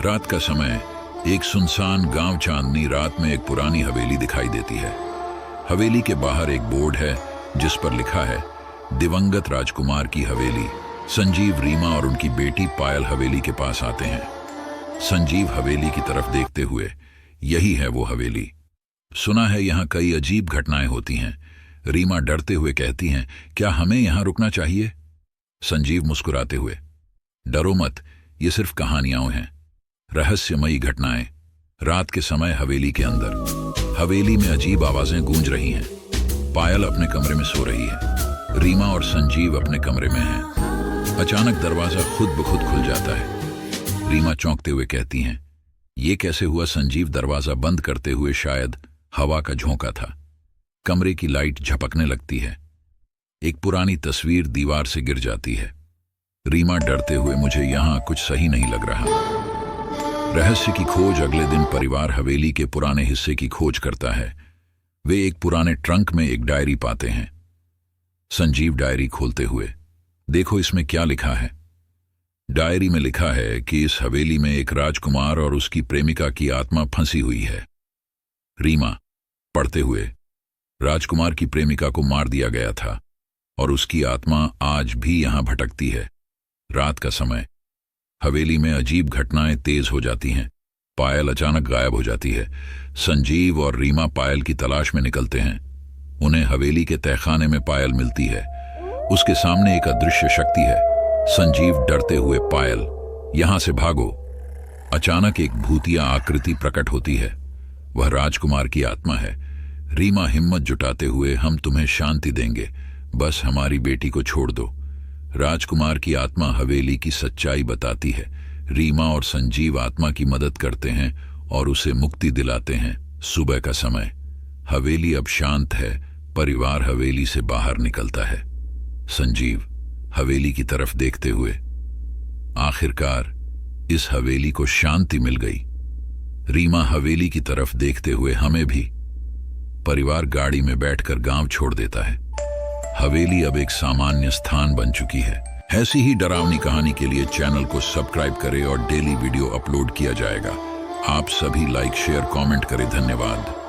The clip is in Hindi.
रात का समय, एक सुनसान गांव। चांदनी रात में एक पुरानी हवेली दिखाई देती है। हवेली के बाहर एक बोर्ड है जिस पर लिखा है दिवंगत राजकुमार की हवेली। संजीव, रीमा और उनकी बेटी पायल हवेली के पास आते हैं। संजीव हवेली की तरफ देखते हुए, यही है वो हवेली। सुना है यहाँ कई अजीब घटनाएं होती हैं। रीमा डरते हुए कहती हैं, क्या हमें यहाँ रुकना चाहिए? संजीव मुस्कुराते हुए, डरो मत, ये सिर्फ कहानियां हैं, रहस्यमयी घटनाएं। रात के समय हवेली के अंदर, हवेली में अजीब आवाजें गूंज रही हैं। पायल अपने कमरे में सो रही है, रीमा और संजीव अपने कमरे में हैं। अचानक दरवाजा खुद ब खुद खुल जाता है। रीमा चौंकते हुए कहती हैं, ये कैसे हुआ? संजीव दरवाजा बंद करते हुए, शायद हवा का झोंका था। कमरे की लाइट झपकने लगती है। एक पुरानी तस्वीर दीवार से गिर जाती है। रीमा डरते हुए, मुझे यहां कुछ सही नहीं लग रहा। रहस्य की खोज। अगले दिन परिवार हवेली के पुराने हिस्से की खोज करता है। वे एक पुराने ट्रंक में एक डायरी पाते हैं। संजीव डायरी खोलते हुए, देखो इसमें क्या लिखा है। डायरी में लिखा है कि इस हवेली में एक राजकुमार और उसकी प्रेमिका की आत्मा फंसी हुई है। रीमा पढ़ते हुए, राजकुमार की प्रेमिका को मार दिया गया था और उसकी आत्मा आज भी यहां भटकती है। रात का समय, हवेली में अजीब घटनाएं तेज हो जाती हैं। पायल अचानक गायब हो जाती है। संजीव और रीमा पायल की तलाश में निकलते हैं। उन्हें हवेली के तहखाने में पायल मिलती है। उसके सामने एक अदृश्य शक्ति है। संजीव डरते हुए, पायल यहां से भागो। अचानक एक भूतिया आकृति प्रकट होती है। वह राजकुमार की आत्मा है। रीमा हिम्मत जुटाते हुए, हम तुम्हें शांति देंगे, बस हमारी बेटी को छोड़ दो। राजकुमार की आत्मा हवेली की सच्चाई बताती है। रीमा और संजीव आत्मा की मदद करते हैं और उसे मुक्ति दिलाते हैं। सुबह का समय, हवेली अब शांत है। परिवार हवेली से बाहर निकलता है। संजीव हवेली की तरफ देखते हुए, आखिरकार इस हवेली को शांति मिल गई। रीमा हवेली की तरफ देखते हुए, हमें भी। परिवार गाड़ी में बैठकर गांव छोड़ देता है। हवेली अब एक सामान्य स्थान बन चुकी है। ऐसी ही डरावनी कहानी के लिए चैनल को सब्सक्राइब करें और डेली वीडियो अपलोड किया जाएगा। आप सभी लाइक, शेयर, कमेंट करें। धन्यवाद।